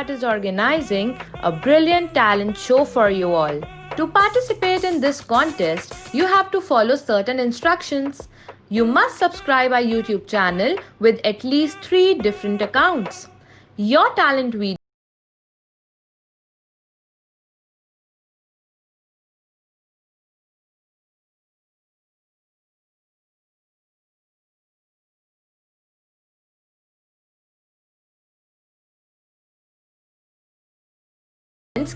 that is organizing a brilliant talent show for you all. To participate in this contest, you have to follow certain instructions. You must subscribe our YouTube channel with at least 3 different accounts. Your talent video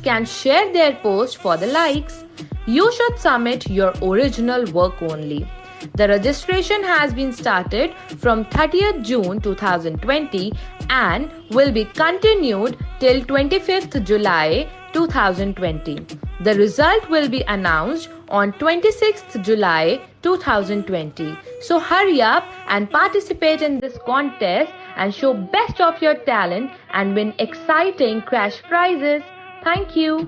can share their post for the likes. You should submit your original work only. The registration has been started from 30th June 2020 and will be continued till 25th July 2020. The result will be announced on 26th July 2020. So hurry up and participate in this contest and show best of your talent and win exciting cash prizes. Thank you.